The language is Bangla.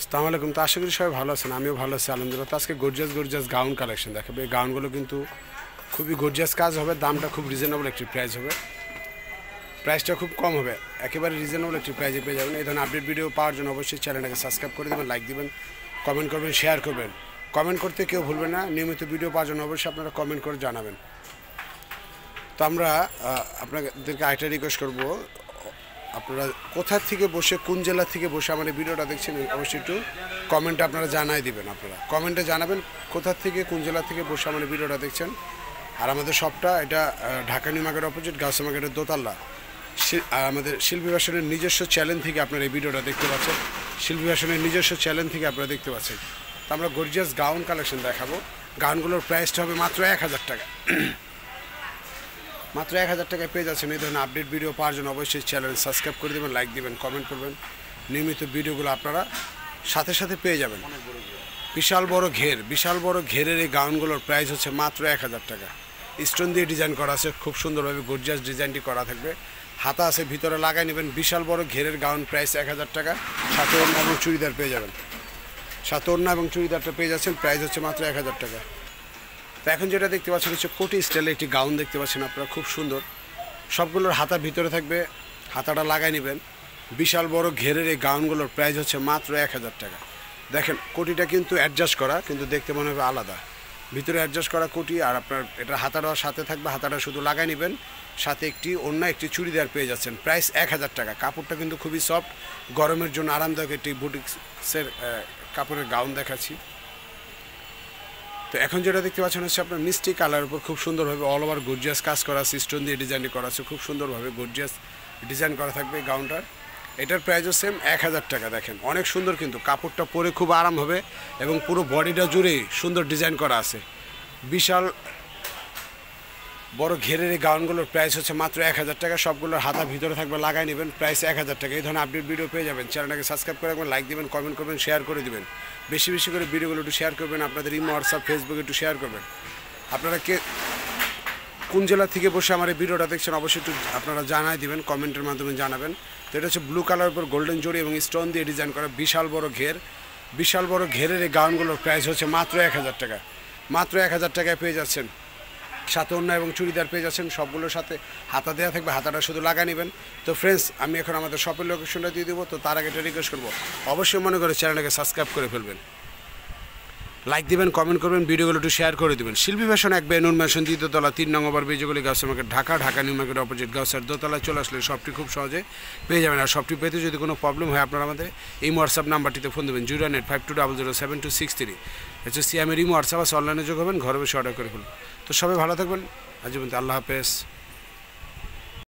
আসসালামু আলাইকুম। তো আশা করি সবাই ভালো আছেন, আমিও ভালো আছি আলহামদুলিল্লাহ। তো আজকে গর্জিয়াস গাউন কালেকশন দেখাবে। এই গাউনগুলো কিন্তু খুবই গর্জিয়াস কাজ হবে, দামটা খুব রিজনেবল একটি প্রাইস হবে, প্রাইসটা খুব কম হবে, একেবারে রিজনেবল একটি প্রাইসে পেয়ে যাবেন। এই ধরনের আপডেট ভিডিও পাওয়ার জন্য অবশ্যই চ্যানেলটাকে সাবস্ক্রাইব করে দেবেন, লাইক দিবেন, কমেন্ট করবেন, শেয়ার করবেন। কমেন্ট করতে কেউ ভুলবেন না, নিয়মিত ভিডিও পাওয়ার জন্য অবশ্যই আপনারা কমেন্ট করে জানাবেন। তো আমরা আপনাদেরকে আরেকটা রিকোয়েস্ট করবো, আপনারা কোথা থেকে বসে, কোন জেলা থেকে বসে আমার এই ভিডিওটা দেখছেন অবশ্যই একটু কমেন্টে আপনারা জানাই দিবেন। আপনারা কমেন্টে জানাবেন কোথা থেকে, কোন জেলা থেকে বসে আমার এই ভিডিওটা দেখছেন। আর আমাদের শপটা এটা Dhaka new market opposite, Gausia মার্কেটের দোতলা। আমাদের শিল্পী ভাষণের নিজস্ব চ্যানেল থেকে আপনারা এই ভিডিওটা দেখতে পাচ্ছেন, শিল্পী ভাষণের নিজস্ব চ্যানেল থেকে আপনারা দেখতে পাচ্ছেন। তো আমরা গর্জিয়াস গাউন কালেকশন দেখাবো। গাউনগুলোর প্রাইসটা হবে মাত্র 1000 টাকা, মাত্র 1000 টাকায় পেয়ে যাচ্ছেন। এই ধরনের আপডেট ভিডিও পাওয়ার জন্য অবশ্যই চ্যানেল সাবস্ক্রাইব করে দেবেন, লাইক দেবেন, কমেন্ট করবেন। নিয়মিত ভিডিওগুলো আপনারা সাথে সাথে পেয়ে যাবেন। বিশাল বড় ঘেরের এই গাউনগুলোর প্রাইস হচ্ছে মাত্র 1000 টাকা। স্টোন দিয়ে ডিজাইন করা আছে, খুব সুন্দরভাবে গর্জিয়াস ডিজাইনটি করা থাকবে। হাতা আছে, ভিতরে লাগাই নেবেন। বিশাল বড় ঘেরের গাউন, প্রাইস 1000 টাকা। সাথে ওড়না এবং চুড়িদার পেয়ে যাবেন, সাথে ওড়না এবং চুড়িদারটা পেয়ে যাচ্ছেন, প্রাইস হচ্ছে মাত্র 1000 টাকা। তো এখন যেটা দেখতে পাচ্ছেন হচ্ছে কোটি স্টাইলে একটি গাউন দেখতে পাচ্ছেন আপনারা, খুব সুন্দর। সবগুলোর হাতা ভিতরে থাকবে, হাতাটা লাগাই নেবেন। বিশাল বড় ঘেরের এই গাউনগুলোর প্রাইস হচ্ছে মাত্র 1000 টাকা। দেখেন কোটিটা কিন্তু অ্যাডজাস্ট করা, কিন্তু দেখতে মনে হবে আলাদা। ভিতরে অ্যাডজাস্ট করা কোটি, আর আপনার এটা হাতাটাও সাথে থাকবে, হাতাটা শুধু লাগাই নেবেন। সাথে একটি অন্য একটি চুড়িদার পেয়ে যাচ্ছেন, প্রাইস 1000 টাকা। কাপড়টা কিন্তু খুবই সফট, গরমের জন্য আরামদায়ক একটি বুটিক্সের কাপড়ের গাউন দেখাচ্ছি। তো এখন যেটা দেখতে পাচ্ছেন হচ্ছে আপনার মিষ্টি কালারের উপর খুব সুন্দরভাবে অল ওভার গর্জিয়াস কাজ করা আছে, স্টোন দিয়ে ডিজাইনটি করা আছে, খুব সুন্দরভাবে গর্জিয়াস ডিজাইন করা থাকবে এই গাউনটার। এটার প্রাইসও সেম 1000 টাকা। দেখেন অনেক সুন্দর, কিন্তু কাপড়টা পরে খুব আরাম হবে এবং পুরো বডিটা জুড়েই সুন্দর ডিজাইন করা আছে। বিশাল বড় ঘেরের এই গাউনগুলোর প্রাইস হচ্ছে মাত্র 1000 টাকা। সবগুলোর হাতা ভিতরে থাকবে, লাগাই নেবেন, প্রাইস 1000 টাকা। এই ধরনের আপডেট ভিডিও পেয়ে যাবেন। চ্যানেলটাকে সাবস্ক্রাইব করে রাখবেন, লাইক দেবেন, কমেন্ট করবেন, শেয়ার করে দেবেন। বেশি বেশি করে ভিডিওগুলো একটু শেয়ার করবেন, আপনাদের ইমো, হোয়াটসঅ্যাপ, ফেসবুকে একটু শেয়ার করবেন। আপনারা কোন জেলা থেকে বসে আমার এই ভিডিওটা দেখছেন অবশ্যই একটু আপনারা জানাই দিবেন, কমেন্টের মাধ্যমে জানাবেন। তো এটা হচ্ছে ব্লু কালার উপর গোল্ডেন জড়ি এবং স্টোন দিয়ে ডিজাইন করা বিশাল বড় ঘেরের এই গাউনগুলোর প্রাইস হচ্ছে মাত্র 1000 টাকা। মাত্র 1000 টাকায় পেয়ে যাচ্ছেন। সাথে ওড়না এবং চুড়িদার পেয়ে যাচ্ছেন, সবগুলোর সাথে হাতা দেওয়া থাকবে, হাতাটা শুধু লাগা নেবেন। তো ফ্রেন্ডস, আমি এখন আমাদের শপের লোকেশনটা দিয়ে দেবো। তো তার আগে একটা রিকোয়েস্ট করবো, অবশ্যই মনে করে চ্যানেলটাকে সাবস্ক্রাইব করে ফেলবেন, লাইক দিবেন, কমেন্ট করবেন, ভিডিওগুলো একটু শেয়ার করে দেবেন। শিল্পী ফ্যাশন, এক বাই নূর ম্যানশন, 2 তলা, 3 নং ওভার ব্রিজগুলি, Gausia market, Dhaka new market opposite, গাউসিয়ার দোতলায় চলে আসলে সবটি খুব সহজে পেয়ে যাবেন। আর সবটি পেতে যদি কোনো প্রবলেম হয় আপনারা আমাদের এই হোয়াটসঅ্যাপ নাম্বারটিতে ফোন দেবেন, 09852007263। হচ্ছে সিএমের ইমো হোয়াটসঅ্যাপ আছে, অনলাইনে যোগ হবেন, ঘরে বসে অর্ডার করে ফেলুন। তো সবাই ভালো থাকবেন, আজ পর্যন্ত আল্লাহ হাফেজ।